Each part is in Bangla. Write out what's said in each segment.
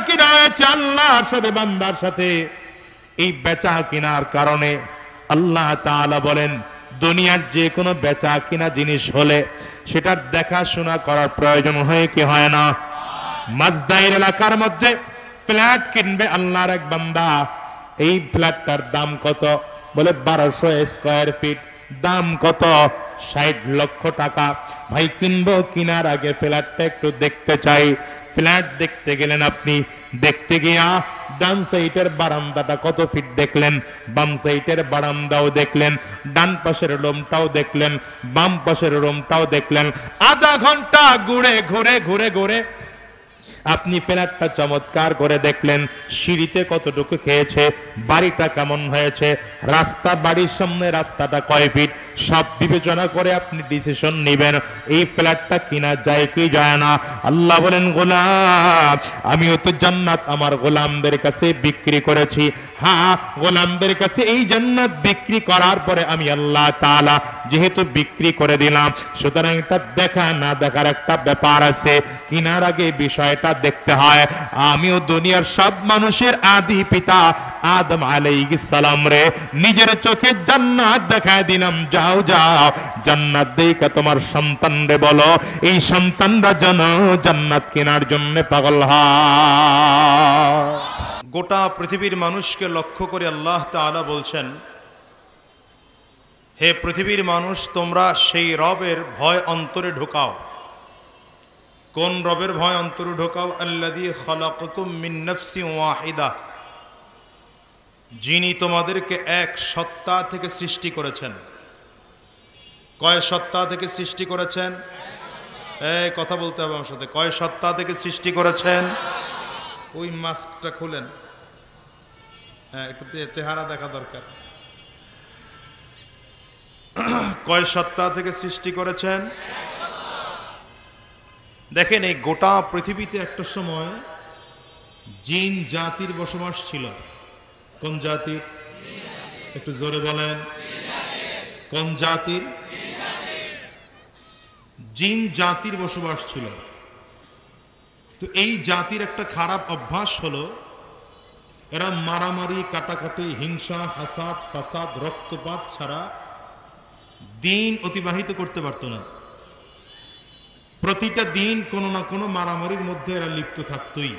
কিনা হয়েছে আল্লাহর সাথে, বান্দার সাথে। এই বেচা কিনার কারণে আল্লাহ তাআলা বলেন, দুনিয়ার যে কোনো বেচা কিনা জিনিস হলে সেটার দেখাশোনা করার প্রয়োজন হয় কি হয় না? মাজদাইর এলাকার মধ্যে ফ্ল্যাট কিনবে আল্লাহর এক বান্দা। এই ফ্ল্যাটটার দাম কত? বলে 1200 স্কয়ার ফিট। দাম কত? 60 লক্ষ টাকা। ভাই কিনবো, কিনার আগে ফ্ল্যাটটা একটু দেখতে চাই। ফ্ল্যাট দেখতে গেলেন আপনি, দেখতে গিয়া ডান সাইডের বারান্দাটা কত ফিট দেখলেন, বাম সাইডের বারান্দাও দেখলেন, ডান পাশের রুমটাও দেখলেন, বাম পাশের রুমটাও দেখলেন। আধা ঘন্টা ঘুরে ঘুরে ঘুরে ঘুরে আপনি ফ্ল্যাটটা চমৎকার করে দেখলেন। সিঁড়িতে কতটুকু খেয়েছে, বাড়িটা কেমন হয়েছে, রাস্তা, বাড়ির সামনে রাস্তাটা কয় ফিট, সব বিবেচনা করে আপনি ডিসিশন নেবেন এই ফ্ল্যাটটা কিনা যায় কি যায় না। আল্লাহ বলেন, গোলাম আমিও তো জান্নাত আমার গোলামদের কাছে বিক্রি করেছি। হ্যাঁ, গোলামদের কাছে এই জান্নাত বিক্রি করার পরে আমি আল্লাহ তাআলা যেহেতু বিক্রি করে দিলাম, সুতরাং এটা দেখা না দেখার একটা ব্যাপার আছে। কিনার আগে বিষয়টা দেখতে হয়। আমিও দুনিয়ার সব মানুষের আদি পিতা আদম আলাইহিস সালাম রে নিজের চোখে জান্নাত দেখায় দিলাম। যাও যাও, জান্নাত দেখে তোমার সন্তানরে বলো এই সন্তানরা যেন জান্নাত কেনার জন্য পাগল হয়। গোটা পৃথিবীর মানুষকে লক্ষ্য করে আল্লাহ তাআলা বলছেন, হে পৃথিবীর মানুষ, তোমরা সেই রবের ভয় অন্তরে ঢোকাও। কোন রবের ভয় অন্তরে ঢোকাও? আল্লাযী খালাকাকুম মিন নাফসিন ওয়াহিদা, যিনি তোমাদেরকে এক সত্তা থেকে সৃষ্টি করেছেন। কয় সত্তা থেকে সৃষ্টি করেছেন? এই কথা বলতে হবে আমার সাথে। কয় সত্তা থেকে সৃষ্টি করেছেন? ওই মাস্কটা খুলেন, হ্যাঁ একটু চেহারা দেখা দরকার। কয় সত্তা থেকে সৃষ্টি করেছেন? দেখেন, এই গোটা পৃথিবীতে একটা সময় জিন জাতির বসবাস ছিল। কোন জাতির? একটু জোরে বলেন, কোন জাতির? জিন জাতির বসবাস ছিল। তো এই জাতির একটা খারাপ অভ্যাস হলো, এরা মারামারি, কাটাকাটি, হিংসা, হাসাদ, ফাসাদ, রক্তপাত ছাড়া দিন অতিবাহিত করতে পারত না। প্রতিটা দিন কোনো না কোনো মারামারির মধ্যে এরা লিপ্ত থাকতই।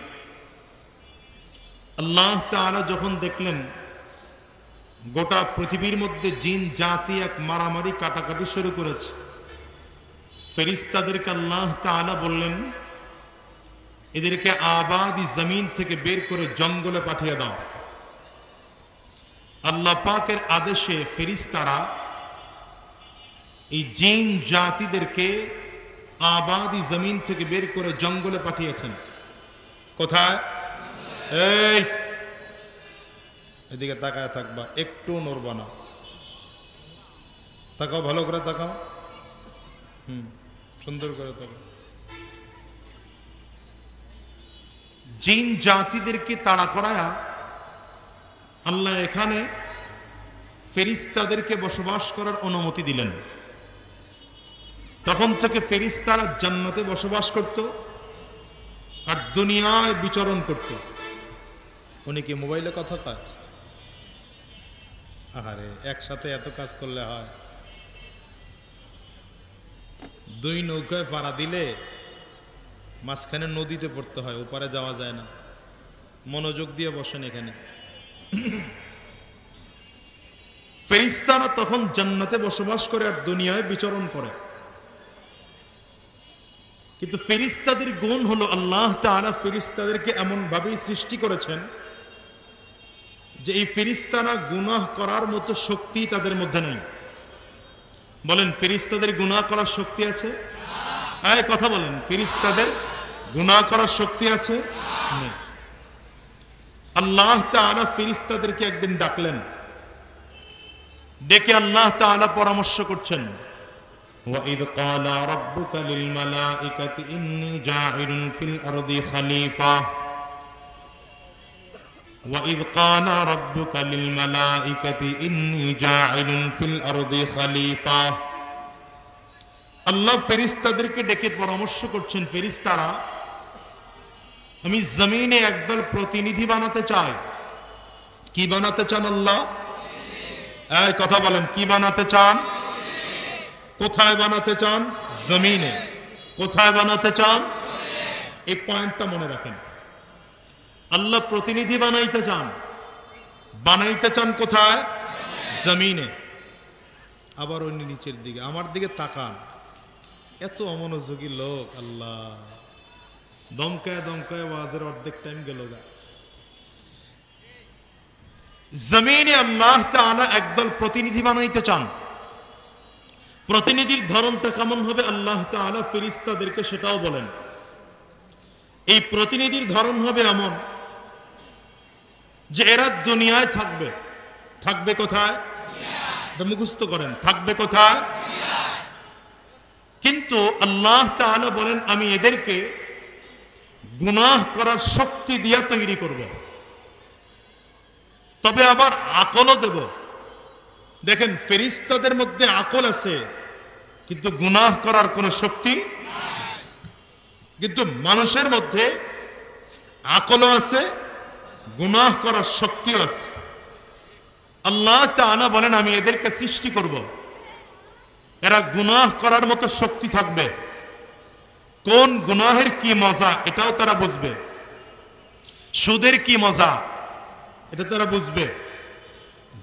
আল্লাহ তাআলা যখন দেখলেন গোটা পৃথিবীর মধ্যে জিন জাতি এক মারামারি, কাটাকাটি শুরু করেছে, ফেরেশতাদেরকে আল্লাহ তাআলা বললেন, এদেরকে আবাদি জমিন থেকে বের করে জঙ্গলে পাঠিয়ে দাও। আল্লাহ পাকের আদেশে ফেরেশতারা এই জিন জাতিদেরকে আবাদি জমিন থেকে বের করে জঙ্গলে পাঠিয়েছেন। কোথায়? এই এদিকে তাকায় থাকবা, একটু নড়বা না। তাকাও, ভালো করে তাকাও, সুন্দর করে তাকাও। জিন জাতিদেরকে তাড়া করায়া আল্লাহ এখানে ফেরেশতাদেরকে বসবাস করার অনুমতি দিলেন। তখন থেকে ফেরেশতারা জান্নাতে বসবাস করত আর দুনিয়ায় বিচরণ করত। উনি কি মোবাইলে কথা কয়? আহারে, একসাথে এত কাজ করলে হয়? দুই নৌকায় পাড়া দিলে মাঝখানে নদীতে পড়তে হয়, ওপারে যাওয়া যায় না। মনোযোগ দিয়ে বসেন এখানে। ফেরেশতারা তখন জান্নাতে বসবাস করে আর দুনিয়ায় বিচরণ করে। কিন্তু ফেরেশতাদের গুণ হলো, আল্লাহ তাআলা ফেরেশতাদেরকে এমন ভাবেই সৃষ্টি করেছেন যে এই ফেরেশতারা গুনাহ করার মতো শক্তি তাদের মধ্যে নেই। বলেন, ফেরেশতাদের গুনাহ করার শক্তি আছে? এই কথা বলেন, ফেরেশতাদের গুনাহ করার শক্তি আছে? নেই। আল্লাহ তাআলা ফেরেশতাদেরকে একদিন ডাকলেন, ডেকে আল্লাহ তাআলা পরামর্শ করছেন, وَإِذْ قَالَ رَبُّكَ لِلْمَلَائِكَةِ إِنِّي جَاعِلٌ فِي الْأَرْضِ خَلِيفَةً وَإِذْ قَالَ رَبُّكَ لِلْمَلَائِكَةِ إِنِّي جَاعِلٌ فِي الْأَرْضِ خَلِيفَةً। আল্লাহ ফেরেশতাদেরকে ডেকে পরামর্শ করছেন, ফেরেশতারা আমি জমিনে একদল প্রতিনিধি বানাতে চাই। কি বানাতে চান আল্লাহ? এই কথা বলেন, কি বানাতে চান? কোথায় বানাতে চান? জমিনে। কোথায় বানাতে চান? এই পয়েন্টটা মনে রাখেন। আল্লাহ প্রতিনিধি বানাইতে চান। বানাইতে চান কোথায়? জমিনে। আবার অন্য নিচের দিকে, আমার দিকে তাকান। এত অমনোযোগী লোক, আল্লাহ। দমকায় দমকায় ওয়াজের অর্ধেক টাইম গেল গা। জমিনে আল্লাহ তাআলা একদল প্রতিনিধি বানাইতে চান। প্রতিনিধির ধরনটা কেমন হবে আল্লাহ তাআলা ফেরেশতাদেরকে সেটাও বলেন। এই প্রতিনিধির ধরন হবে এমন যে এরা দুনিয়ায় থাকবে। থাকবে কোথায়? মুখস্থ করেন, থাকবে কোথায়? কিন্তু আল্লাহ তাআলা বলেন আমি এদেরকে গুনাহ করার শক্তি দিয়া তৈরি করব, তবে আবার আকলও দেব। দেখেন, ফেরেশতাদের মধ্যে আকল আছে কিন্তু গুনাহ করার কোনো শক্তি। কিন্তু মানুষের মধ্যে আকলও আছে, গুনাহ করার শক্তিও আছে। আল্লাহ তাআলা বলেন আমি এদেরকে সৃষ্টি করব, এরা গুনাহ করার মতো শক্তি থাকবে। কোন গুনাহের কি মজা এটাও তারা বুঝবে। সুদের কি মজা এটা তারা বুঝবে।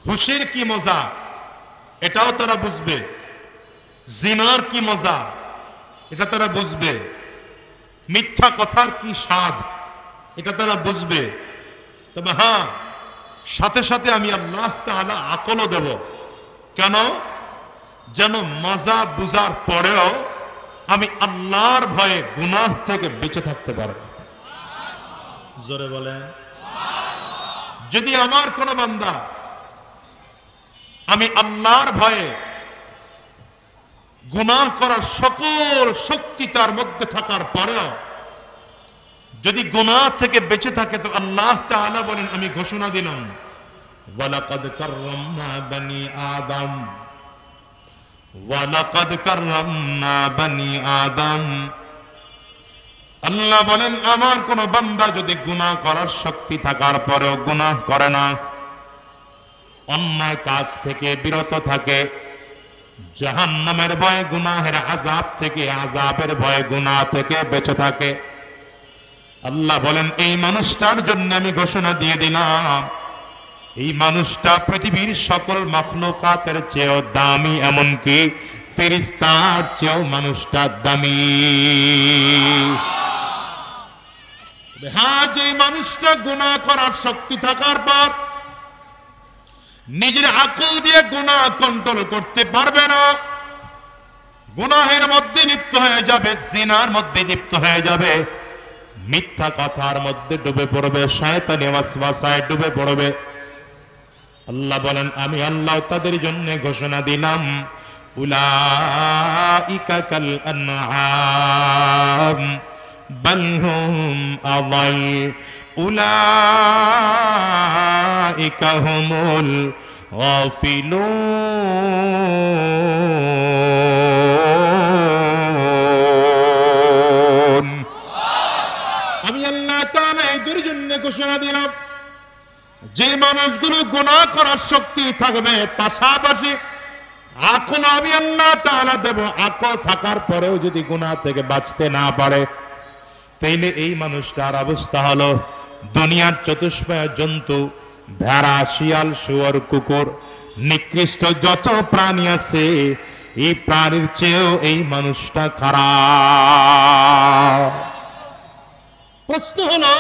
ঘুষের কি মজা এটাও তারা বুঝবে। জিনার কি মজা এটা তারা বুঝবে। মিথ্যা কথার কি স্বাদ এটা তারা বুঝবে। তবে হ্যাঁ, সাথে সাথে আমি আল্লাহ তাআলা আকলও দেব। কেন? যেন মজা বুঝার পরেও আমি আল্লাহর ভয়ে গুনাহ থেকে বেঁচে থাকতে পারে। জোরে বলেন। যদি আমার কোন বান্দা আমি আল্লাহর ভয়ে গুনাহ করার সকল শক্তি তার মধ্যে থাকার পরেও যদি গুনাহ থেকে বেঁচে থাকে, তো আল্লাহ তাআলা বলেন আমি ঘোষণা দিলাম ওয়ালাকাদ কাররামনা বনি আদম, ওয়ালাকাদ কাররামনা বনি আদম। আল্লাহ বলেন আমার কোন বান্দা যদি গুনাহ করার শক্তি থাকার পরেও গুনাহ করে না, অন্যায় কাজ থেকে বিরত থাকে, জাহান্নামের ভয়ে, গুনাহের আযাব থেকে, আযাবের ভয়ে, গুনাহ থেকে বেঁচে থাকে, আল্লাহ বলেন এই মানুষটার জন্য আমি ঘোষণা দিয়ে দিলাম এই মানুষটা পৃথিবীর সকল মাখলুকাতের চেয়েও দামি, এমনকি ফেরেশতার চেয়েও মানুষটা দামি। হ্যাঁ, যে মানুষটা গুনাহ করার শক্তি থাকার পর নিজের আকল দিয়ে গুনাহ কন্ট্রোল করতে পারবে না, গুনাহের মধ্যে লিপ্ত হয়ে যাবে, জিনার মধ্যে লিপ্ত হয়ে যাবে, মিথ্যা কথার মধ্যে ডুবে পড়বে, শয়তানি ওয়াসওয়াসায় ডুবে পড়বে। আল্লাহ বলেন আমি আল্লাহ তাদের জন্য ঘোষণা দিলাম উলাইকা কাল আনআম বাল হুম আযাল, উলাইকা হুমুল গাফিলুন। আমি আল্লাহ তাআলা এদের জন্য ঘোষণা দিলাম যে মানুষগুলো গুনাহ করার শক্তি থাকবে, পাশাপাশি আকল আমি আল্লাহ তাআলা দেব। আকল থাকার পরেও যদি গুনাহ থেকে বাঁচতে না পারে, তাইলে এই মানুষটার অবস্থা হলো দুনিয়ার চতুষ্পয় জন্তু, ভেড়া, শিয়াল, শুয়োর, কুকুর, নিকৃষ্ট যত প্রাণী আছে এই প্রাণীর চেয়েও এই মানুষটা খারাপ। প্রশ্ন হলো,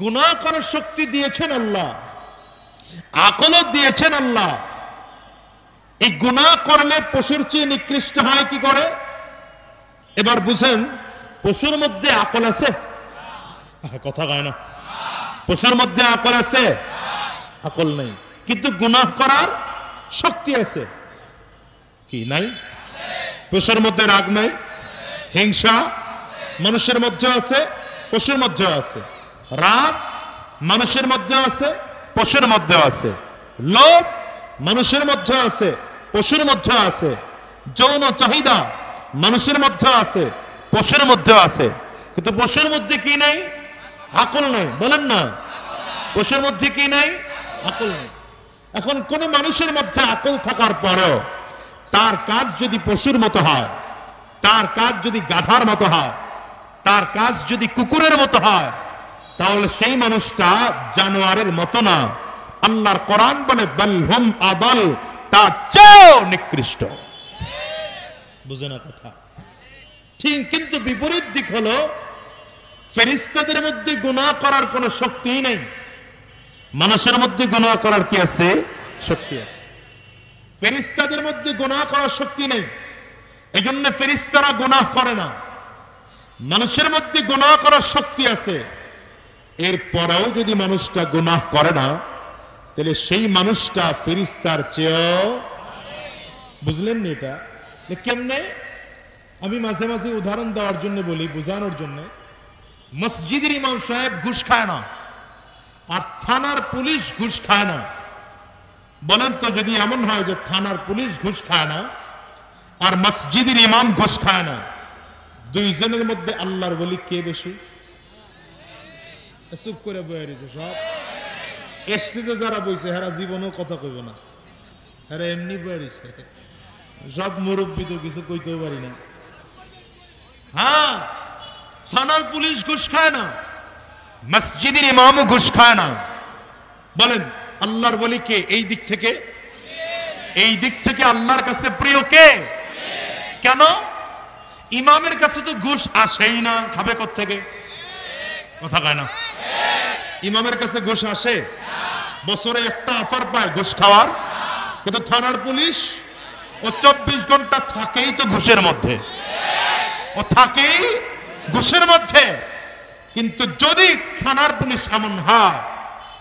গুনাহ করার শক্তি দিয়েছেন আল্লাহ, আকলও দিয়েছেন আল্লাহ, এই গুনাহ করলে পশুর চেয়ে নিকৃষ্ট হয় কি করে? এবার বুঝেন, পশুর মধ্যে আকল আছে? কথা কয় না। পশুর মধ্যে আকল আছে? আকল নেই, কিন্তু গুনাহ করার শক্তি আছে কি নাই? পশুর মধ্যে রাগ নাই, হিংসা মানুষের মধ্যে আছে, পশুর মধ্যে আছে। রাগ মানুষের মধ্যে আছে, পশুর মধ্যে আছে। লোভ মানুষের মধ্যে আছে, পশুর মধ্যে আছে। যৌন চাহিদা মানুষের মধ্যে আছে, পশুর মধ্যে আছে। কিন্তু পশুর মধ্যে কি নাই? আকল নেই, বলেন না। পশুর মধ্যে কি নাই? আকল নেই। এখন কোন মানুষের মধ্যে আকল থাকার পরেও তার কাজ যদি পশুর মতো হয়, তার কাজ যদি গাধার মতো হয়, তার কাজ যদি কুকুরের মতো হয়, তাহলে সেই মানুষটা জানোয়ারের মতো না। আল্লাহর কোরআন বলে বালহুম আদাল, তার চেয়েও নিকৃষ্ট। বুঝে না কথা? ঠিক, কিন্তু বিপরীত দিক হলো ফেরেশতাদের মধ্যে গুনাহ করার কোনো শক্তি নেই, মানুষের মধ্যে গুনাহ করার কি আছে? শক্তি আছে। ফেরেশতাদের মধ্যে গুনাহ করার শক্তি নেই, এজন্য ফেরেশতারা গুনাহ করে না। মানুষের মধ্যে গুনাহ করার শক্তি আছে, এরপরেও যদি মানুষটা গুনাহ করে না, তাহলে সেই মানুষটা ফেরেশতার চেয়েও, বুঝলেন না এটা? কেমনে? আমি মাঝে মাঝে উদাহরণ দেওয়ার জন্য বলি, বোঝানোর জন্য। মসজিদের ইমাম সাহেব ঘুষ খায় না, আর থানার পুলিশ ঘুষ খায় না। বলেন তো, যদি এমন হয় যে থানার পুলিশ ঘুষ খায় না আর মসজিদের ইমাম ঘুষ খায় না, দুইজনের মধ্যে আল্লাহর বলি কে বেশি? চুপ করে বয়ে রয়েছে সব। স্টেজে যারা বইছে হেরা জীবনেও কথা কইব না, হেরা এমনি বয়ে রয়েছে। সব মুরব্বী তো কিছু কইতেও পারি না। হ্যাঁ, থানার পুলিশ ঘুষ খায় না, মসজিদের ইমামও ঘুষ খায় না। বলেন আল্লাহর বলি কে এই দিক থেকে? এই দিক থেকে আল্লাহর কাছে প্রিয় কে? কেন? ইমামের কাছে তো ঘুষ আসেই না, খাবে কোত্থেকে? কথা কয় না? ইমামের কাছে ঘুষ আসে? বছরে একটা অফার পায় ঘুষ খাওয়ার। কিন্তু থানার পুলিশ ও 24 ঘন্টা থাকেই তো ঘুষের মধ্যে, ও থাকেই ঘুষের মধ্যে। কিন্তু যদি থানার পুলিশ এমন হয়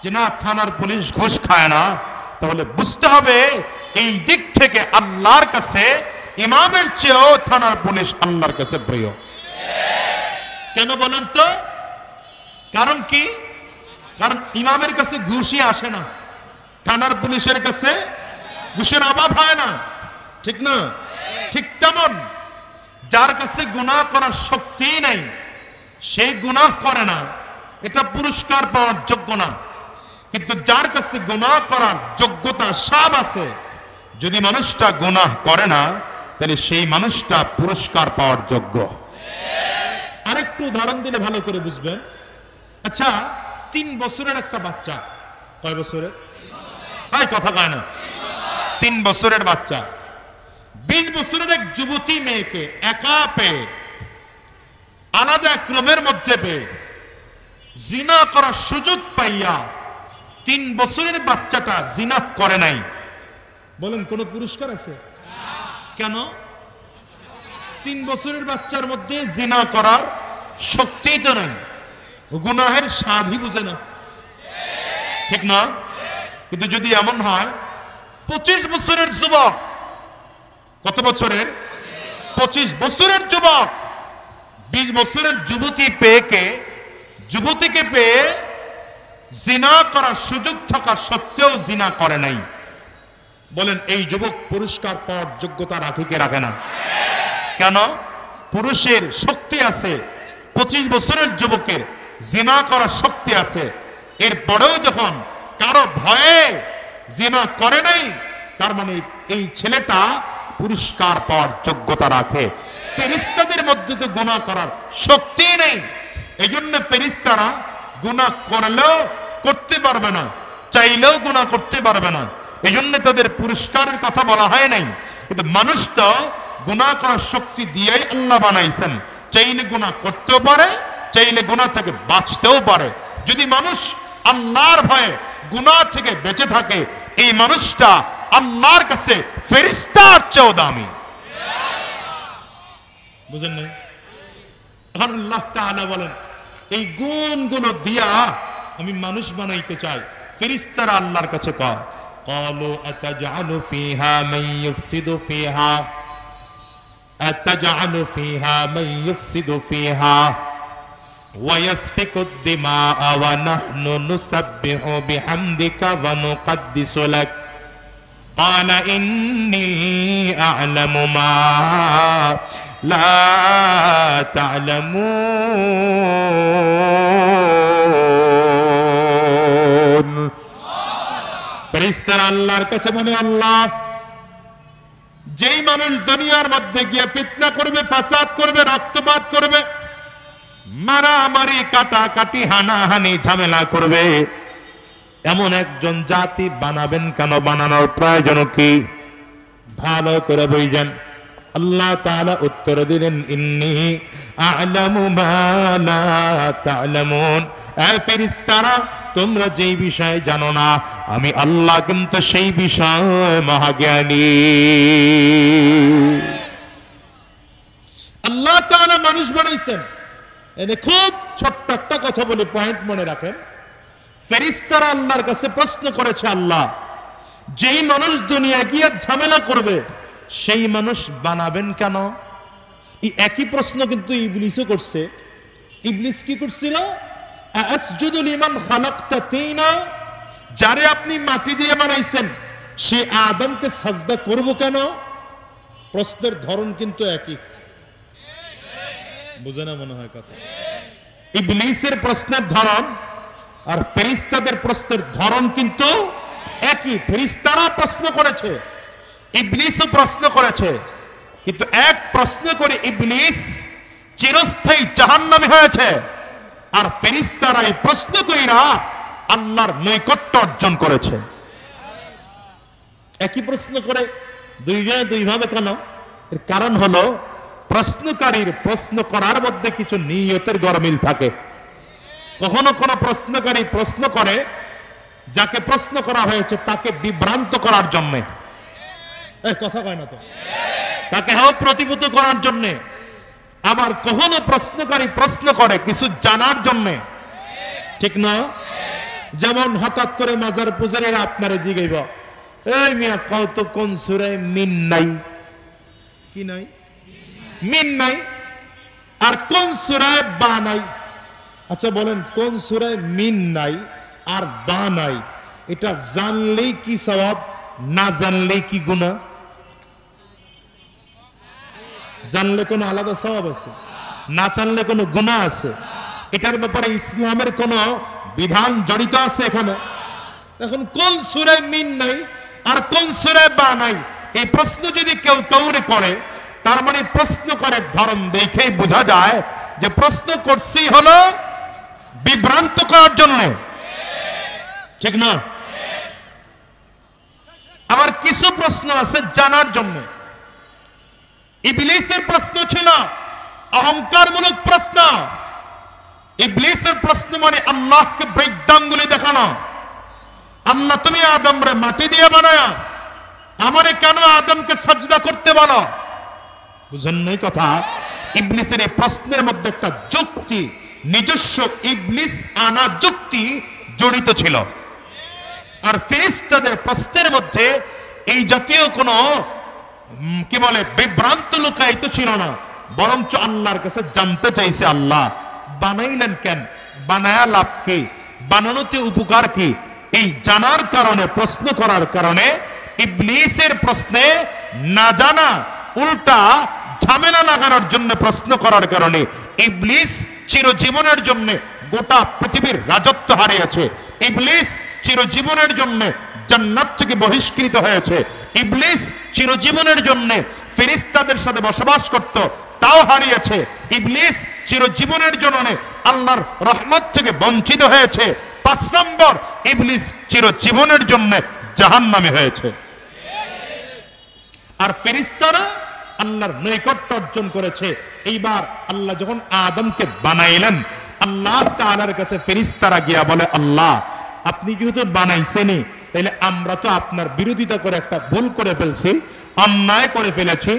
যে না, থানার পুলিশ ঘুষ খায় না, তাহলে বুঝতে হবে এই দিক থেকে আল্লাহর কাছে ইমামের চেয়েও থানার পুলিশ আল্লাহর কাছে প্রিয়। কেন বলেন তো? কারণ কি? কারণ ইমামের কাছে ঘুষই আসে না, থানার পুলিশের কাছে ঘুষের অভাব হয় না, ঠিক না? ঠিক তেমন যার কাছে গুনাহ করার শক্তি নাই, সেই গুনাহ করে না, এটা পুরস্কার পাওয়ার যোগ্য না। কিন্তু যার কাছে গুনাহ করার যোগ্যতা সব আছে, যদি মানুষটা গুনাহ করে না, তাহলে সেই মানুষটা পুরস্কার পাওয়ার যোগ্য। আরেকটু উদাহরণ দিলে ভালো করে বুঝবেন। আচ্ছা, 3 বছরের একটা বাচ্চা, কয় বছরের? ভাই কথা কয় না? 3 বছরের বাচ্চা 20 বছরের এক যুবতী মেয়েকে একা পেয়ে, আলাদা ক্রমের মধ্যে পেয়ে, জিনা করার সুযোগ পাইয়া 3 বছরের বাচ্চাটা জিনা করে নাই, বলেন কোন পুরস্কার আছে? কেন? 3 বছরের বাচ্চার মধ্যে জিনা করার শক্তি তো নাই, গুনাহের স্বাদই বুঝে না, ঠিক না? কিন্তু যদি এমন হয় 25 বছরের যুবক, কত বছরের? 25 বছরের যুবক 20 বছরের যুবতীকে পেয়ে জিনা করার সুযোগ থাকা সত্ত্বেও জিনা করে নাই, বলেন এই যুবক পুরস্কার পাওয়ার যোগ্যতা রাখে কি রাখে না? কেন? পুরুষের শক্তি আছে, 25 বছরের যুবকের জিনা করার শক্তি আছে, এরপরেও যখন কারো ভয়ে জিনা করে নাই, তার মানে এই ছেলেটা পুরস্কার পাওয়ার যোগ্যতা রাখে। ফেরেশতাদের মধ্যে তো গুনাহ করার শক্তি নেই, এজন্য ফেরেশতারা গুনাহ করলেও করতে পারবে না, চাইলেও গুনাহ করতে পারবে না, এজন্য তাদের পুরস্কারের কথা বলা হয় নাই। কিন্তু মানুষ তো গুনাহ করার শক্তি দিয়েই আল্লাহ বানাইছেন, চাইলে গুনাহ করতেও পারে, চাইলে গুনাহ থেকে বাঁচতেও পারে। যদি মানুষ আল্লাহর ভয়ে গুনাহ থেকে বেঁচে থাকে, এই মানুষটা আল্লাহর কাছে ফেরেশতার চেয়েও দামি। বুঝেন নাই? এখন আল্লাহ তাআলা বলেন এই গুণগুলো দিয়া আমি মানুষ বানাইতে চাই। ফেরেশতারা আল্লাহর কাছে কয়, ক্বালু আতাজআলু ফিহা মান ইউফসিদু ফিহা আতাজআলু ফিহা মান ইউফসিদু ফিহা ওয়া ইয়াসফিকুদ দিমাআ ওয়া নাহনু নুসাব্বিহু বিহামদিকা ওয়া নুকদ্দিসু লাক قال إني أعلم ما لا تعلمون ফেরেশতারা আল্লাহর কাছে বলে, আল্লাহ, যেই মানুষ দুনিয়ার মধ্যে গিয়ে ফিতনা করবে, ফাসাদ করবে, রক্তপাত করবে, মারামারি, কাটাকাটি, হানাহানি, ঝামেলা করবে, এমন একজন জাতি বানাবেন কেন? বানানোর প্রয়োজন কি? ভালো করে বুঝেন। আল্লাহ তাআলা উত্তর দিলেন, ইন্নী আ'লামু মা লা তা'লামুন। এ ফেরেশতারা, তোমরা যেই বিষয় জানো না, আমি আল্লাহ কিন্তু সেই বিষয় মহাজ্ঞানী। আল্লাহ তাআলা মানুষ বানাইছেন। এনে খুব ছোট্ট একটা কথা বলে পয়েন্ট মনে রাখেন। ফেরেশতারা আল্লাহর কাছে প্রশ্ন করেছে, আল্লাহ, যেই মানুষ দুনিয়া গিয়ে ঝামেলা করবে, সেই মানুষ বানাবেন কেন? এই একই প্রশ্ন কিন্তু ইবলিসও করছে। ইবলিস কি করছিল? আসজুদু লিমান খালাকতা তিনা, যারে আপনি মাটি দিয়ে বানাইছেন, সে আদমকে সাজদা করব কেন? প্রশ্নের ধরন কিন্তু একই। বুঝে না মনে হয় কথা? ইবলিসের প্রশ্নের ধরন আর ফেরেশতাদের প্রশ্নের ধরন কিন্তু একই। ফেরেশতারা প্রশ্ন করেছে, ইবলিসও প্রশ্ন করেছে, কিন্তু এক প্রশ্ন করে ইবলিস চিরস্থায়ী জাহান্নামী হয়েছে, আর ফেরেশতারা এই প্রশ্ন কইরা আল্লাহর নৈকট্য অর্জন করেছে। একই প্রশ্ন করে দুইজনে দুইভাবে কেন? এর কারণ হলো প্রশ্নকারীর প্রশ্ন করার মধ্যে কিছু নিয়তের গরমিল থাকে। কখনো কোনো প্রশ্নকারী প্রশ্ন করে যাকে প্রশ্ন করা হয়েছে তাকে বিভ্রান্ত করার জন্য, কথা কয় না তো, তাকে প্রতিভূত করার জন্য। আবার কখনো প্রশ্নকারী প্রশ্ন করে কিছু জানার জন্য, ঠিক না? যেমন হঠাৎ করে মাজার পূজারীরা আপনারে জিগাইব, এই মিয়া কত কোন সূরায় মিন নাই? কি নাই? মিন নাই। আর কোন সূরায় বা নাই? আচ্ছা বলেন, কোন সূরায় মিন নাই আর বা নাই, এটা জানলেই কি সওয়াব, না জানলেই কি গুনাহ? জানলে কোনো আলাদা সওয়াব আছে, না জানলে কোনো গুনাহ আছে? এটার ব্যাপারে ইসলামের কোনো বিধান জড়িত আছে এখানে? এখন কোন সূরায় মিন নাই আর কোন সূরায় বা নাই, এই প্রশ্ন যদি কেউ কাউরে করে, তার মানে প্রশ্ন করার ধরন দেখেই বোঝা যায় যে প্রশ্ন করছি হলো বিভ্রান্ত করার জন্য, ঠিক না? আবার কিছু প্রশ্ন আছে জানার জন্য। ইবলিসের প্রশ্ন ছিল অহংকারমূলক প্রশ্ন। ইবলিসের প্রশ্ন মানে আল্লাহকে বৃদ্ধাঙ্গুলি দেখানো। আল্লাহ, তুমি আদমরে মাটি দিয়ে বানায়া, আমারে কেন আদমকে সাজদা করতে বলো? বুঝেন নাই কথা? ইবলিসের এই প্রশ্নের মধ্যে একটা যুক্তি, নিজস্ব ইবলিস আনা যুক্তি জড়িত ছিল। আর ফেরেশতাদের প্রশ্নের মধ্যে এই জাতীয় কোনো কি বলে বিভ্রান্ত লুকায়িত ছিল না, বরঞ্চ আল্লাহর কাছে জানতে চাইছে, আল্লাহ বানাইলেন কেন, বানায়া লাভ কি, বানানোতে উপকার কি? এই জানার কারণে, প্রশ্ন করার কারণে, ইবলিসের প্রশ্নে না জানা, উল্টা ঝামেলা লাগানোর জন্য প্রশ্ন করার কারণে ইবলিস চিরজীবনের জন্য গোটা পৃথিবীর রাজত্ব হারিয়েছে। ইবলিস চিরজীবনের জন্য জান্নাত থেকে বহিষ্কৃত হয়েছে। ইবলিস চিরজীবনের জন্য ফেরেশতাদের সাথে বসবাস করত, তাও হারিয়েছে। ইবলিস চিরজীবনের জন্য আল্লাহর রহমত থেকে বঞ্চিত হয়েছে। 5 নম্বর, ইবলিস চিরজীবনের জন্য জাহান্নামী হয়েছে। আর ফেরেশতারা আল্লাহর নৈকট্য অর্জন করেছে। এইবার আল্লাহ যখন আদমকে বানাইলেন, আল্লাহ তাআলার কাছে ফেরেশতারা গিয়া বলে, আল্লাহ, আপনি যেহেতু বানাইছেনই, তাইলে আমরা তো আপনার বিরোধিতা করে একটা ভুল করে ফেলছি, অন্যায় করে ফেলেছি,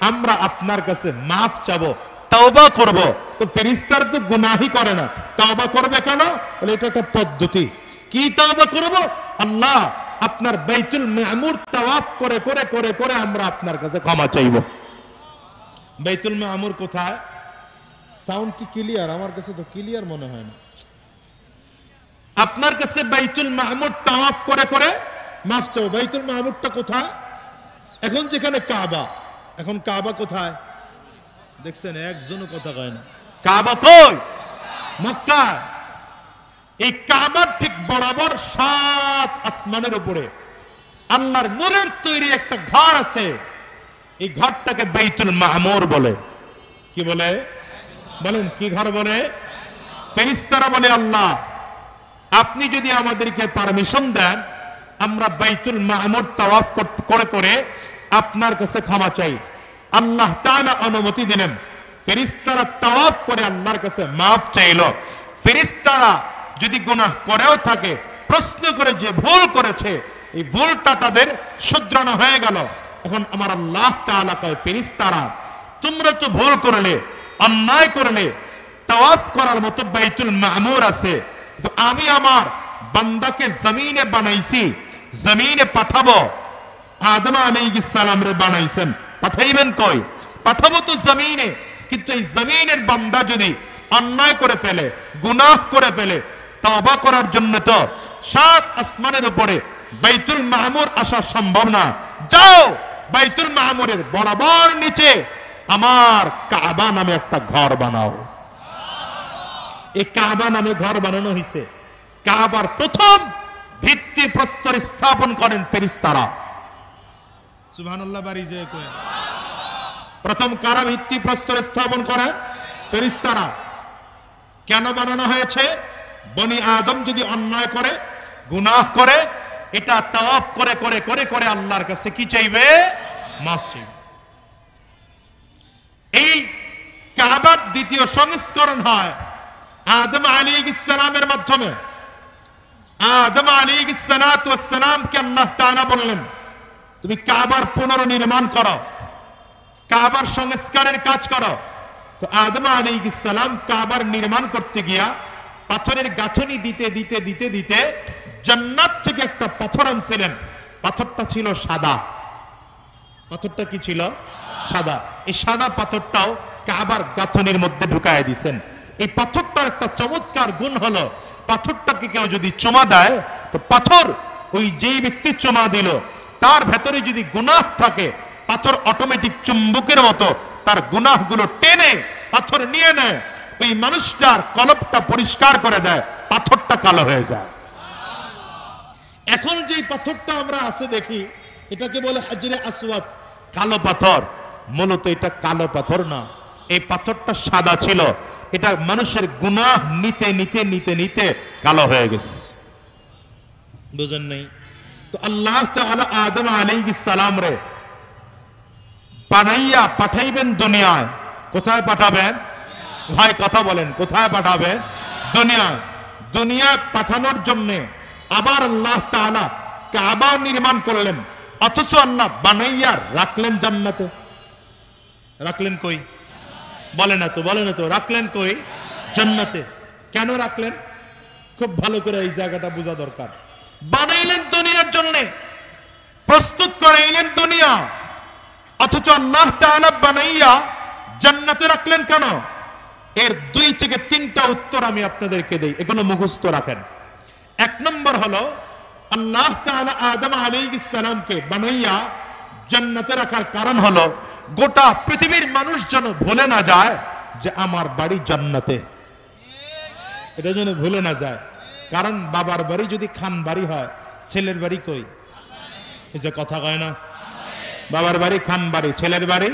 আমরা আপনার কাছে মাফ চাবো, তওবা করব। তো ফেরেশতারা তো গুনাহই করে না, তওবা করবে কেন? বলে এটা একটা পদ্ধতি। কি তওবা করব? আল্লাহ, আপনার বাইতুল মামুর তাওয়াফ করে করে করে করে আমরা আপনার কাছে ক্ষমা চাইব। বাইতুল মামুর কোথায়? সাউন্ড কি ক্লিয়ার? আমার কাছে তো ক্লিয়ার মনে হয় না। আপনার কাছে বাইতুল মামুর তাওয়াফ করে করে মাফ চাও। বাইতুল মামুরটা কোথায়? এখন যেখানে কাবা, এখন কাবা কোথায়? দেখছেন, একজনও কথা কয় না। কাবা কই? মক্কা। এই কাবার ঠিক বরাবর 7 আসমানের উপরে আল্লাহর নূরের তৈরি একটা ঘর আছে, এই ঘরটাকে বাইতুল মামুর বলে। কি বলে? বলেন কি ঘর বলে? ফেরেশতারা বলে, আল্লাহ আপনি যদি আমাদেরকে পারমিশন দেন, আমরা বাইতুল মামুর তাওয়াফ করে করে আপনার কাছে ক্ষমা চাই। আল্লাহ তাআলা অনুমতি দিলেন। ফেরেশতারা তাওয়াফ করে আল্লাহর কাছে মাফ চাইল। ফেরেশতারা যদি গুনাহ করেও থাকে, প্রশ্ন করে যে ভুল করেছে, এই ভুলটা তাদের শুধরানো হয়ে গেল। এখন আমার আল্লাহ তাআলা কয়, ফেরেশতারা তোমরা তো ভুল করলে, অন্যায় করলে, তাওয়াফ করার মতো বাইতুল মামুর আছে, তো আমি আমার বান্দাকে জমিনে বানাইছি, জমিনে পাঠাবো। আদম আলাইহিস সালাম রে বানাইছেন, পাঠাইবেন কই? পাঠাবো তো জমিনে। কিন্তু এই জমিনের বান্দা যদি অন্যায় করে ফেলে, গুনাহ করে ফেলে, তওবা করার জন্য তো 7 আসমানের উপরে বাইতুল মামুর আসা সম্ভব না। যাও বাইতুল মামুরের বরাবর নিচে আমার কাবা নামে একটা ঘর বানাও। এই কাবা নামে ঘর বানানো হয়েছে। কাবার প্রথম ভিত্তি প্রস্তর স্থাপন করেন ফেরেশতারা। সুবহানাল্লাহ বাড়ি যে কয়, প্রথম কারা ভিত্তি প্রস্তর স্থাপন করেন? ফেরেশতারা। কেন বানানো হয়েছে? বনি আদম যদি অন্যায় করে, গুনাহ করে, এটা তাওয়াফ করে করে করে করে আল্লাহর কাছে কি চাইবে? মাফ চাইবে। এই কাবার দ্বিতীয় সংস্করণ হয় আদম আলাইহিস সালামের মাধ্যমে। আদম আলাইহিস সালাতু ওয়াস সালামকে আল্লাহ তাআলা বললেন, তুমি কাবার পুনর্নির্মাণ করো, কাবার সংস্কারের কাজ করো। তো আদম আলাইহিস সালাম কাবার নির্মাণ করতে গিয়া পাথরের গাঁথনি দিতে দিতে দিতে দিতে জান্নাত থেকে একটা পাথর আনছিলেন। পাথরটা ছিল সাদা। পাথরটা কি ছিল? সাদা। এই সাদা পাথরটাও কাবার গাঁথনির মধ্যে ঢুকায় দিয়েছেন। এই পাথরটার একটা চমৎকার গুণ হলো, পাথরটাকে কেউ যদি চুমা দেয়, তো পাথর ওই যেই ব্যক্তি চুমা দিল তার ভেতরে যদি গুনাহ থাকে, পাথর অটোমেটিক চুম্বকের মতো তার গুনাহগুলো টেনে পাথর নিয়ে নেয়, ওই মানুষটার কলবটা পরিষ্কার করে দেয়, পাথরটা কালো হয়ে যায়। এখন যে পাথরটা আমরা আছে দেখি, এটাকে বলে হাজরে আসওয়াদ, কালো পাথর। মূলত এটা কালো পাথর না, এই পাথরটা সাদা ছিল। এটা মানুষের গুনাহ নিতে নিতে নিতে নিতে কালো হয়ে গেছে। বুঝেন নাই? তো আল্লাহ তাআলা আদম আলাইহিস সালাম রে বানাইয়া পাঠাইবেন দুনিয়ায়। কোথায় পাঠাবেন ভাই? কথা বলেন, কোথায় পাঠাবেন? দুনিয়ায়। দুনিয়ায় পাঠানোর জন্য আবার আল্লাহ তাআলা কাবা নির্মাণ করলেন, অথচ আল্লাহ বানাইয়া রাখলেন জান্নাতে। রাখলেন কই? বলে না তো, বলে না তো, রাখলেন কই? জান্নাতে। কেন রাখলেন? খুব ভালো করে এই জায়গাটা বোঝা দরকার। বানাইলেন দুনিয়ার জন্য, প্রস্তুত করাইলেন দুনিয়া, অথচ আল্লাহ তাআলা বানাইয়া জান্নাতে রাখলেন কেন? এর 2 থেকে 3টা উত্তর আমি আপনাদেরকে দেই, এগুলো মুখস্থ রাখেন। 1 নম্বর হলো, আল্লাহ তাআলা আদম আলাইহিস সালামকে বানাইয়া জান্নাতে রাখার কারণ হলো গোটা পৃথিবীর মানুষ যেন ভুলে না যায় যে আমার বাড়ি জান্নাতে। এটা যেন ভুলে না যায়। কারণ বাবার বাড়ি যদি খান বাড়ি হয়, ছেলের বাড়ি কই? এই যে কথা কয় না, বাবার বাড়ি খান বাড়ি, ছেলের বাড়ি?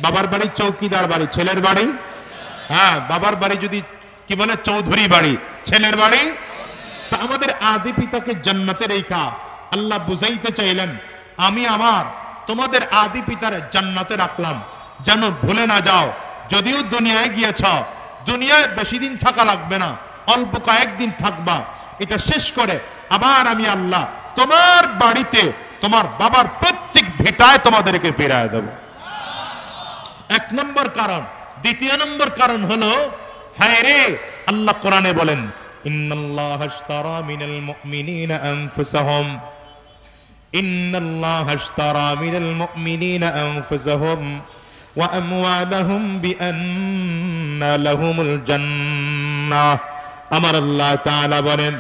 বাবার বাড়ি চৌকিদার বাড়ি, ছেলের বাড়ি? হ্যাঁ, বাবার বাড়ি যদি কি বলে চৌধুরী বাড়ি, ছেলের বাড়ি। তা আমাদের আদি পিতাকে জান্নাতে রেখা আল্লাহ বুঝাইতে চাইলেন, আমি আমার তোমাদের আদি পিতারে জান্নাতে রাখলাম, যেন ভুলে না যাও। যদিও দুনিয়ায় গিয়েছ, দুনিয়ায় বেশি দিন থাকা লাগবে না, অল্প কয়েকদিন থাকবা। এটা শেষ করে আবার আমি আল্লাহ তোমার বাড়িতে, তোমার বাবার প্রত্যেক ভিটায় তোমাদেরকে ফিরায় দেব। 1 নম্বর কারণ। 2 নম্বর কারণ হলো, হ্যাঁ রে, আল্লাহ কোরআনে বলেন, ইন্নাল্লাহা আশতারা মিনাল মুমিনিনা আনফুসাহুম, ইন্নাল্লাহা আশতারা মিনাল মুমিনিনা আনফুসাহুম ওয়া আমওয়ালাহুম বিআন্না লাহুমুল জান্নাহ। আমার আল্লাহ তাআলা বলেন,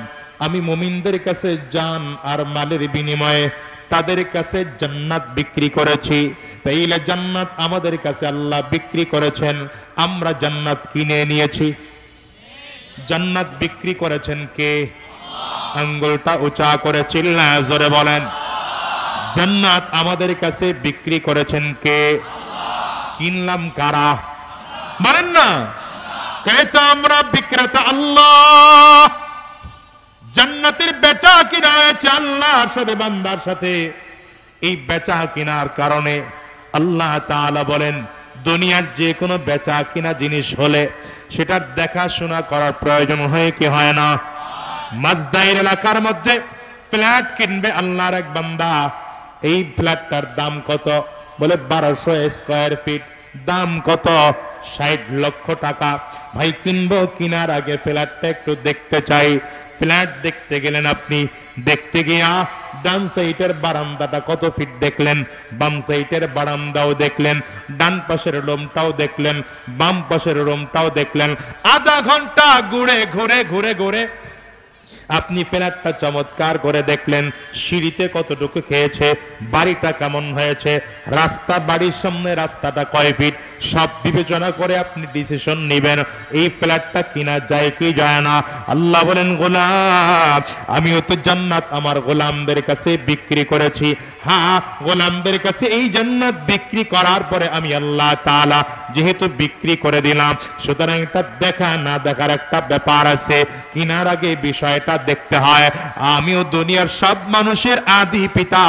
আমি মুমিনদের কাছে জান আর মালের বিনিময়ে তাদের কাছে জান্নাত বিক্রি করেছি। তাইলে জান্নাত আমাদের কাছে আল্লাহ বিক্রি করেছেন, আমরা জান্নাত কিনে নিয়েছি। জান্নাত বিক্রি করেছেন কে? আঙ্গুলটা উঁচা করে চিল্লায় জোরে বলেন। জান্নাত আমাদের কাছে বিক্রি করেছেন কে? কিনলাম কারা? বলেন না। ক্রেতা আমরা, বিক্রেতা আল্লাহ। জান্নাতের বেচা কিনা হয়েছে আল্লাহর সাথে, বান্দার সাথে। এই বেচা কিনার কারণে আল্লাহ তাআলা বলেন, দুনিয়ার যে কোনো বেচা কিনা জিনিস হলে সেটার দেখাশোনা করার প্রয়োজন হয় কি হয় না? মাজদাইর এলাকার মধ্যে ফ্ল্যাট কিনবে আল্লাহর এক বান্দা। এই ফ্ল্যাটটার দাম কত? বলে 1200 স্কয়ার ফিট। দাম কত? 60 লক্ষ টাকা। ভাই কিনবো, কিনার আগে ফ্ল্যাটটা একটু দেখতে চাই। ফ্ল্যাট দেখতে গেলেন আপনি, দেখতে গিয়া ডান সাইডের বারান্দাটা কত ফিট দেখলেন, বাম সাইডের বারান্দাও দেখলেন, ডান পাশের রুমটাও দেখলেন, বাম পাশের রুমটাও দেখলেন। আধা ঘন্টা ঘুরে ঘুরে ঘুরে ঘুরে আপনি ফ্ল্যাটটা চমৎকার করে দেখলেন। সিঁড়িতে কতটুকু খেয়েছে, বাড়িটা কেমন হয়েছে, রাস্তা, বাড়ির সামনে রাস্তাটা কয় ফিট, সব বিবেচনা করে আপনি ডিসিশন নেবেন এই ফ্ল্যাটটা কিনা যায় কি যায় না। আল্লাহ বলেন, গোলাম আমিও তো জান্নাত আমার গোলামদের কাছে বিক্রি করেছি। হ্যাঁ, গোলামদের কাছে এই জান্নাত বিক্রি করার পরে আমি আল্লাহ তাআলা যেহেতু বিক্রি করে দিলাম, সুতরাং এটা দেখা না দেখার একটা ব্যাপার আছে। কিনার আগে বিষয়টা দেখতে হয়। আমিও দুনিয়ার সব মানুষের আদি পিতা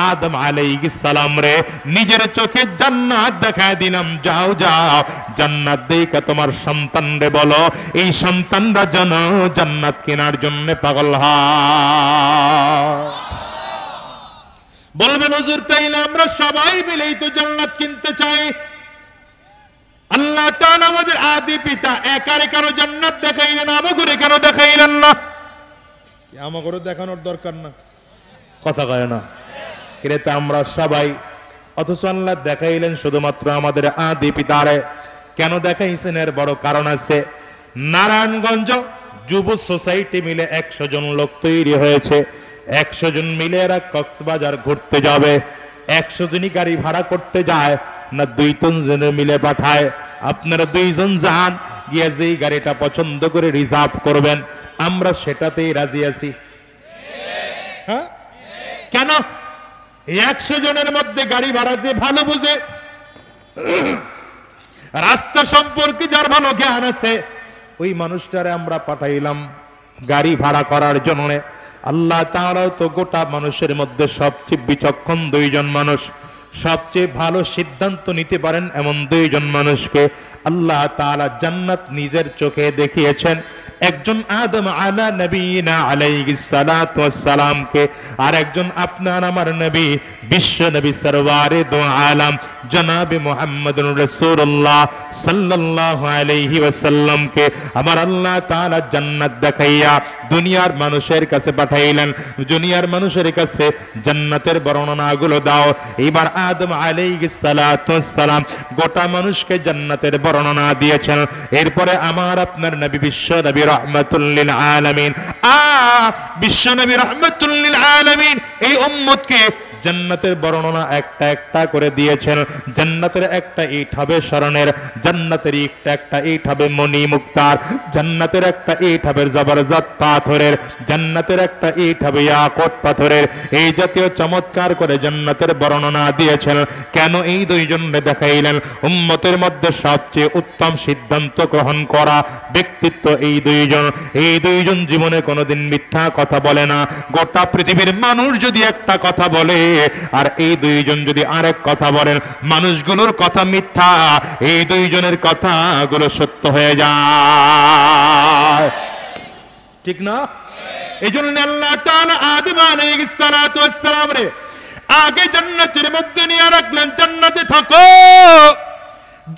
আদম আলাইহিস সালাম রে নিজের চোখে জান্নাত দেখায় দিলাম। যাও যাও, জান্নাত দেখে তোমার সন্তানরে বলো, এই সন্তানরা যেন জান্নাত কেনার জন্য পাগল হয়। বলবেন হুজুর, তাইলে আমরা সবাই মিলেই তো জান্নাত কিনতে চাই। আল্লাহ তাআলা আমাদের আদি পিতা একারে কেন জান্নাত দেখাইলেন, আমাগরে কেন দেখাইলেন না? আমাগরে দেখানোর দরকার না, কথা কয় না। ক্রেতা আমরা সবাই, অথচ আল্লাহ দেখাইলেন শুধুমাত্র আমাদের আদি পিতারে। কেন দেখাইছেন এর বড় কারণ আছে। নারায়ণগঞ্জ যুব সোসাইটি মিলে 100 জন লোক তৈরি হয়েছে। 100 জন মিলে এরা কক্সবাজার ঘুরতে যাবে। 100 জনই গাড়ি ভাড়া করতে যায় না 2-3 জন মিলে পাঠায়? আপনারা 2 জন যান, গিয়ে যেই গাড়িটা পছন্দ করে রিজার্ভ করবেন, আমরা সেটাতেই রাজি আছি। হ্যাঁ, কেন? 100 জনের মধ্যে গাড়ি ভাড়া যে ভালো বুঝে, রাস্তা সম্পর্কে যার ভালো জ্ঞান আছে, ওই মানুষটারে আমরা পাঠাইলাম গাড়ি ভাড়া করার জন্য। আল্লাহ তাআলা তো গোটা মানুষের মধ্যে সবচেয়ে বিচক্ষণ 2 জন মানুষ, সবচেয়ে ভালো সিদ্ধান্ত নিতে পারেন এমন 2 জন মানুষকে আল্লাহ তাআলা জান্নাত নিজের চোখে দেখিয়েছেন। একজন আদম আলা নবীনা আলাইহিস সালাতু ওয়াস সালামকে, আর একজন আপনার আমার নবী, বিশ্ব নবী সরওয়ারে দো আলম জনাবে মুহাম্মদুর রাসূলুল্লাহ সাল্লাল্লাহু আলাইহি ওয়াসাল্লামকে আমার আল্লাহ তাআলা জান্নাত দেখাইয়া দুনিয়ার মানুষের কাছে পাঠাইলেন। দুনিয়ার মানুষের কাছে জান্নাতের বর্ণনাগুলো দাও। এবার আদম আলাইহিস সালাতু ওয়াস সালাম গোটা মানুষকে জান্নাতের বর্ণনা দিয়েছেন। এরপরে আমার আপনার নবী বিশ্ব নবী রাহমাতুল লিল আলামিন, বিশ্ব নবী রাহমাতুল লিল আলামিন এই উম্মতকে জান্নাতের বর্ণনা একটা একটা করে দিয়েছেন। জান্নাতের একটা ইট হবে স্বর্ণের, জান্নাতের একটা ইট হবে মণি মুক্তার, জান্নাতের একটা ইট হবে জবরদস্ত পাথরের, জান্নাতের একটা ইট হবে ইয়াকুত পাথরের। এই জাতীয় চমৎকার করে জান্নাতের বর্ণনা দিয়েছেন। কেন? এই 2 জনকে দেখাইলেন উম্মতের মধ্যে সবচেয়ে উত্তম সিদ্ধান্ত গ্রহণ করা ব্যক্তিত্ব এই 2 জন। এই 2 জন জীবনে কোনোদিন মিথ্যা কথা বলে না। গোটা পৃথিবীর মানুষ যদি একটা কথা বলে আর এই 2 জন যদি আরেক কথা বলেন, মানুষগুলোর কথা মিথ্যা, এই 2 জনের কথাগুলো সত্য হয়ে যায়, ঠিক না? এই জন্য আল্লাহ তাআলা আদম আলাইহিস সালাতু ওয়াস সালাম রে আগে জান্নাতের মধ্যে নিয়ে রাখলেন। জান্নাতে থাকো,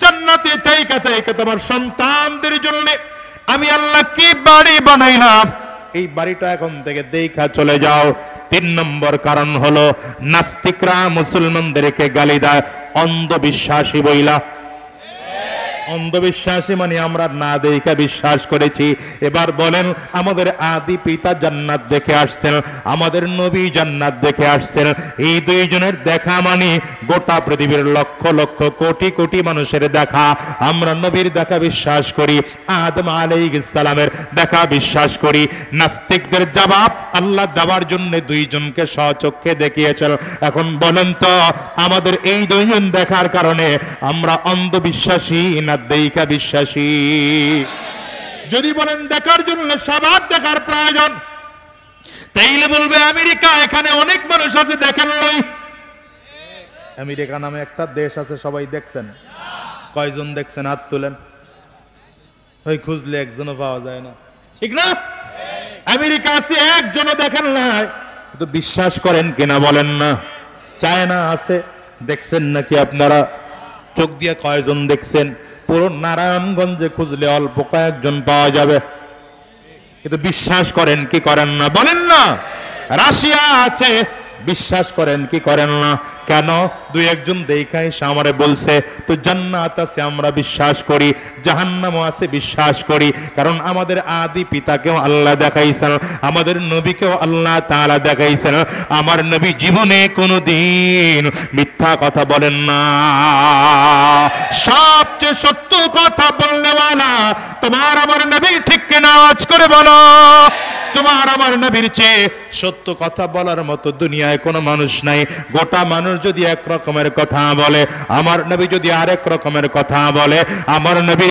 জান্নাতে চাইকা চাইকা তোমার সন্তানদের জন্য আমি আল্লাহ কি বাড়ি বানাইলাম, এই বাড়িটা এখন থেকে দেখা চলে যাও। 3 নম্বর কারণ হলো নাস্তিকরা মুসলমানদেরকে গালি দেয় অন্ধবিশ্বাসী বইলা। অন্ধবিশ্বাসী মানে আমরা না দেখে বিশ্বাস করেছি। এবার বলেন, আমাদের আদি পিতা জান্নাত দেখে আসছেন, আমাদের নবী জান্নাত দেখে আসছেন, এই দুইজনের দেখা মানে গোটা পৃথিবীর লক্ষ লক্ষ কোটি কোটি মানুষের দেখা। আমরা নবীর দেখা বিশ্বাস করি, আদম আলাইহিস সালামের দেখা বিশ্বাস করি। নাস্তিকদের জবাব আল্লাহ দেওয়ার জন্য দুইজনকে স্বচক্ষে দেখিয়েছেন। এখন বলেন তো, আমাদের এই দুইজন দেখার কারণে আমরা অন্ধবিশ্বাসী না দেইকা বিশ্বাসী? যদি বলেন দেখার জন্য সবার দেখার প্রয়োজন, তাইলে বলবে আমেরিকা, এখানে অনেক মানুষ আছে দেখেন নাই। আমেরিকা নামে একটা দেশ আছে, সবাই দেখছেন? কয়জন দেখছেন? হাত তুলেন। ওই খুঁজলে একজনও পাওয়া যায় না, ঠিক না? আমেরিকা আছে, একজনও দেখেন নাই, কিন্তু বিশ্বাস করেন কিনা বলেন না? চায়না আছে, দেখছেন নাকি আপনারা? চোখ দিয়ে কয়জন দেখছেন? পুরো নারায়ণগঞ্জে খুঁজলে অল্প কয়েকজন পাওয়া যাবে, কিন্তু বিশ্বাস করেন কি করেন না বলেন না? রাশিয়া আছে, বিশ্বাস করেন কি করেন না? কেন? দুই একজন দেখাই আমারে বলছে তো জান্নাত আছে, আমরা বিশ্বাস করি, জাহান্নামও আছে বিশ্বাস করি, কারণ আমাদের আদি পিতাকেও আল্লাহ দেখাইছেন, আমাদের নবীকেও আল্লাহ তাআলা দেখাইছেন। আমার নবী জীবনে কোনোদিন মিথ্যা কথা বলেন না। সবচেয়ে সত্য কথা বলনেওয়ালা তোমার আমার নবী, ঠিক কিনা আওয়াজ করে বলো? তোমার আমার নবীর চেয়ে সত্য কথা বলার মতো দুনিয়ায় কোনো মানুষ নাই। গোটা মানুষ যদি এক রকমের কথা বলে, আমার নবী যদি আরেক রকমের কথা বলে, আমার নবী